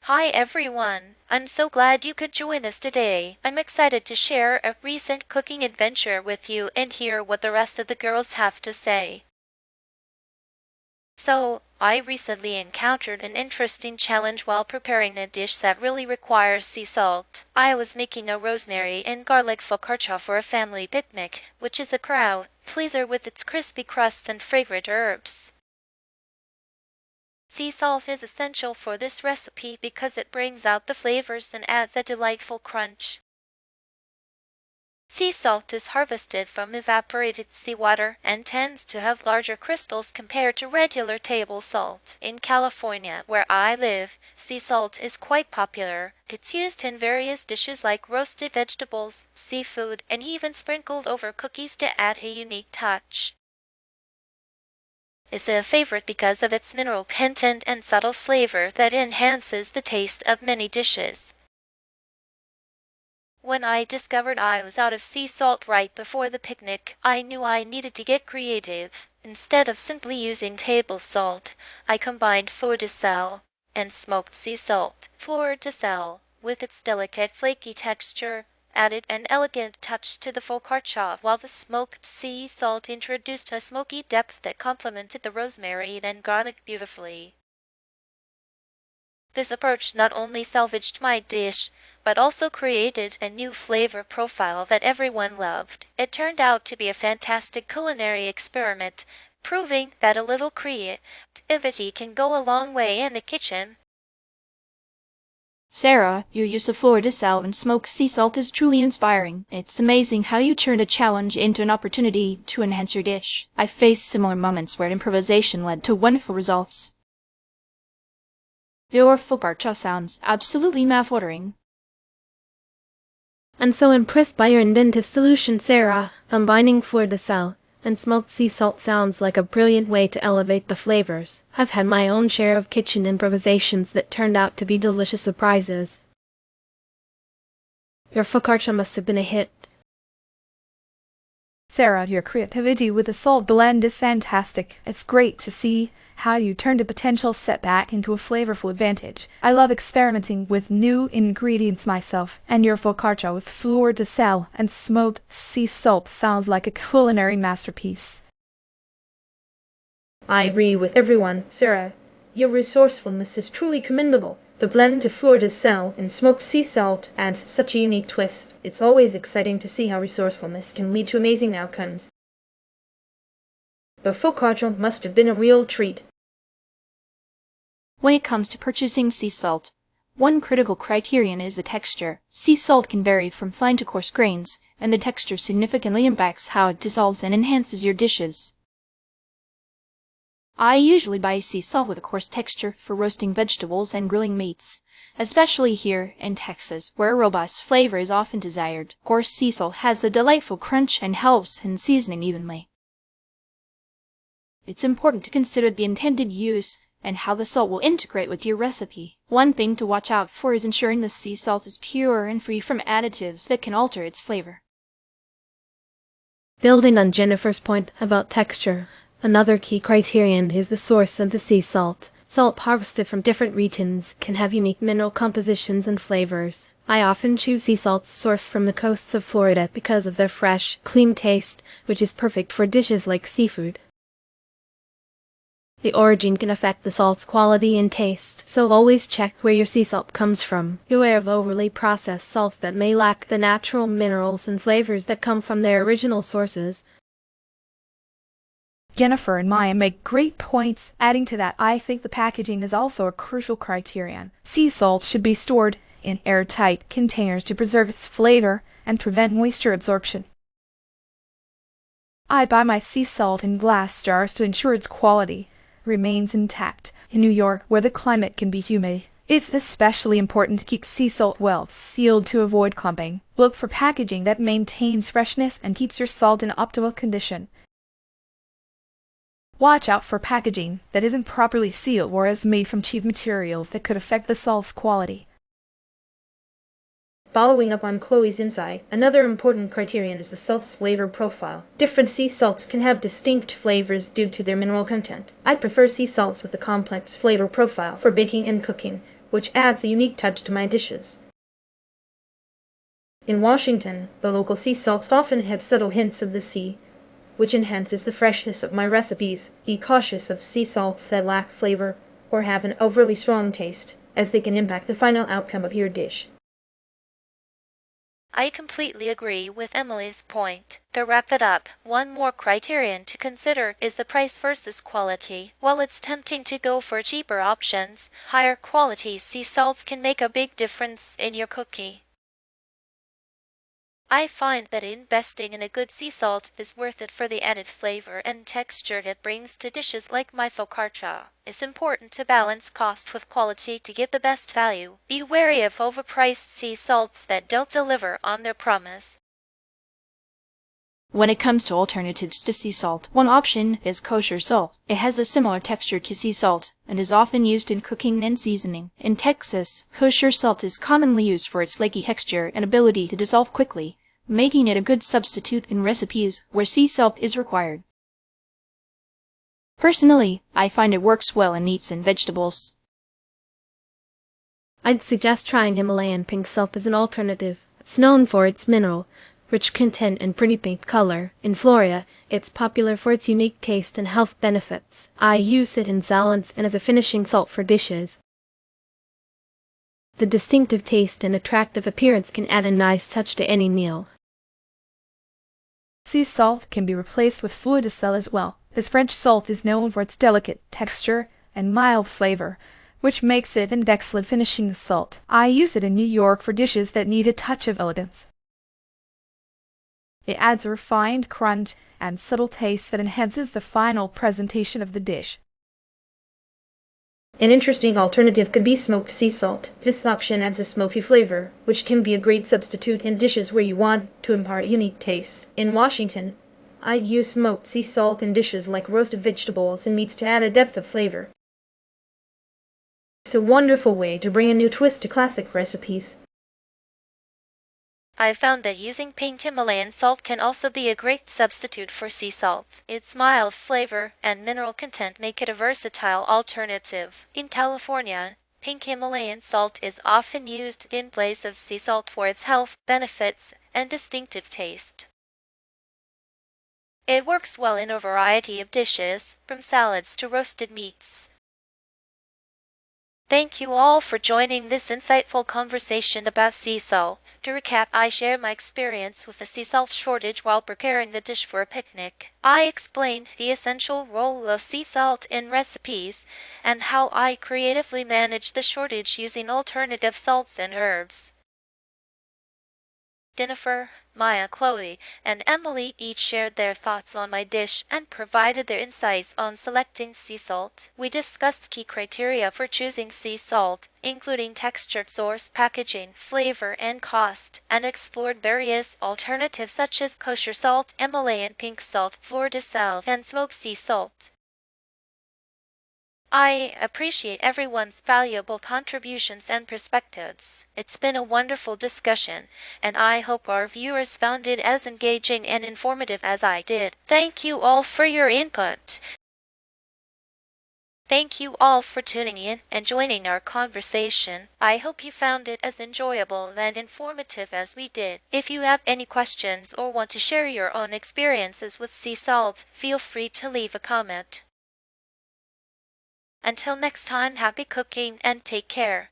Hi everyone! I'm so glad you could join us today. I'm excited to share a recent cooking adventure with you and hear what the rest of the girls have to say. So, I recently encountered an interesting challenge while preparing a dish that really requires sea salt. I was making a rosemary and garlic focaccia for a family picnic, which is a crowd pleaser with its crispy crust and fragrant herbs. Sea salt is essential for this recipe because it brings out the flavors and adds a delightful crunch. Sea salt is harvested from evaporated seawater and tends to have larger crystals compared to regular table salt. In California, where I live, sea salt is quite popular. It's used in various dishes like roasted vegetables, seafood, and even sprinkled over cookies to add a unique touch. It's a favorite because of its mineral content and subtle flavor that enhances the taste of many dishes. When I discovered I was out of sea salt right before the picnic, I knew I needed to get creative. Instead of simply using table salt, I combined fleur de sel and smoked sea salt. Fleur de sel, with its delicate flaky texture, added an elegant touch to the focaccia, while the smoked sea salt introduced a smoky depth that complemented the rosemary and garlic beautifully. This approach not only salvaged my dish, but also created a new flavor profile that everyone loved. It turned out to be a fantastic culinary experiment, proving that a little creativity can go a long way in the kitchen. Sarah, your use of fleur de sel and smoked sea salt is truly inspiring. It's amazing how you turned a challenge into an opportunity to enhance your dish. I've faced similar moments where improvisation led to wonderful results. Your focaccia sounds absolutely mouth-watering. I'm so impressed by your inventive solution, Sarah. Combining fleur de sel and smoked sea salt sounds like a brilliant way to elevate the flavors. I've had my own share of kitchen improvisations that turned out to be delicious surprises. Your focaccia must have been a hit. Sarah, your creativity with the salt blend is fantastic. It's great to see how you turned a potential setback into a flavorful advantage. I love experimenting with new ingredients myself, and your focaccia with fleur de sel and smoked sea salt sounds like a culinary masterpiece. I agree with everyone, Sarah. Your resourcefulness is truly commendable. The blend of fleur de sel and smoked sea salt adds such a unique twist. It's always exciting to see how resourcefulness can lead to amazing outcomes. The focaccia must have been a real treat. When it comes to purchasing sea salt, one critical criterion is the texture. Sea salt can vary from fine to coarse grains, and the texture significantly impacts how it dissolves and enhances your dishes. I usually buy sea salt with a coarse texture for roasting vegetables and grilling meats, especially here in Texas, where a robust flavor is often desired. Coarse sea salt has a delightful crunch and helps in seasoning evenly. It's important to consider the intended use and how the salt will integrate with your recipe. One thing to watch out for is ensuring the sea salt is pure and free from additives that can alter its flavor. Building on Jennifer's point about texture, another key criterion is the source of the sea salt. Salt harvested from different regions can have unique mineral compositions and flavors. I often choose sea salts sourced from the coasts of Florida because of their fresh, clean taste, which is perfect for dishes like seafood. The origin can affect the salt's quality and taste, so always check where your sea salt comes from. Beware of overly processed salts that may lack the natural minerals and flavors that come from their original sources. Jennifer and Maya make great points. Adding to that, I think the packaging is also a crucial criterion. Sea salt should be stored in airtight containers to preserve its flavor and prevent moisture absorption. I buy my sea salt in glass jars to ensure its quality remains intact. In New York, where the climate can be humid, it's especially important to keep sea salt well sealed to avoid clumping. Look for packaging that maintains freshness and keeps your salt in optimal condition. Watch out for packaging that isn't properly sealed or is made from cheap materials that could affect the salt's quality. Following up on Chloe's insight, another important criterion is the salt's flavor profile. Different sea salts can have distinct flavors due to their mineral content. I prefer sea salts with a complex flavor profile for baking and cooking, which adds a unique touch to my dishes. In Washington, the local sea salts often have subtle hints of the sea, which enhances the freshness of my recipes. Be cautious of sea salts that lack flavor or have an overly strong taste, as they can impact the final outcome of your dish. I completely agree with Emily's point. To wrap it up, one more criterion to consider is the price versus quality. While it's tempting to go for cheaper options, higher quality sea salts can make a big difference in your cooking. I find that investing in a good sea salt is worth it for the added flavor and texture it brings to dishes like my focaccia. It's important to balance cost with quality to get the best value. Be wary of overpriced sea salts that don't deliver on their promise. When it comes to alternatives to sea salt, one option is kosher salt. It has a similar texture to sea salt and is often used in cooking and seasoning. In Texas, kosher salt is commonly used for its flaky texture and ability to dissolve quickly, making it a good substitute in recipes where sea salt is required. Personally, I find it works well in meats and vegetables. I'd suggest trying Himalayan pink salt as an alternative. It's known for its mineral rich content and pretty pink color. In Florida, it's popular for its unique taste and health benefits. I use it in salads and as a finishing salt for dishes. The distinctive taste and attractive appearance can add a nice touch to any meal. Sea salt can be replaced with fleur de sel as well. This French salt is known for its delicate texture and mild flavor, which makes it an excellent finishing salt. I use it in New York for dishes that need a touch of elegance. It adds a refined crunch and subtle taste that enhances the final presentation of the dish. An interesting alternative could be smoked sea salt. This option adds a smoky flavor, which can be a great substitute in dishes where you want to impart unique tastes. In Washington, I'd use smoked sea salt in dishes like roasted vegetables and meats to add a depth of flavor. It's a wonderful way to bring a new twist to classic recipes. I found that using pink Himalayan salt can also be a great substitute for sea salt. Its mild flavor and mineral content make it a versatile alternative. In California, pink Himalayan salt is often used in place of sea salt for its health benefits and distinctive taste. It works well in a variety of dishes, from salads to roasted meats. Thank you all for joining this insightful conversation about sea salt. To recap, I share my experience with the sea salt shortage while preparing the dish for a picnic. I explained the essential role of sea salt in recipes and how I creatively manage the shortage using alternative salts and herbs. Jennifer, Maya, Chloe, and Emily each shared their thoughts on my dish and provided their insights on selecting sea salt. We discussed key criteria for choosing sea salt, including texture, source, packaging, flavor, and cost, and explored various alternatives such as kosher salt, Himalayan pink salt, fleur de sel, and smoked sea salt. I appreciate everyone's valuable contributions and perspectives. It's been a wonderful discussion, and I hope our viewers found it as engaging and informative as I did. Thank you all for your input. Thank you all for tuning in and joining our conversation. I hope you found it as enjoyable and informative as we did. If you have any questions or want to share your own experiences with sea salt, feel free to leave a comment. Until next time, happy cooking and take care.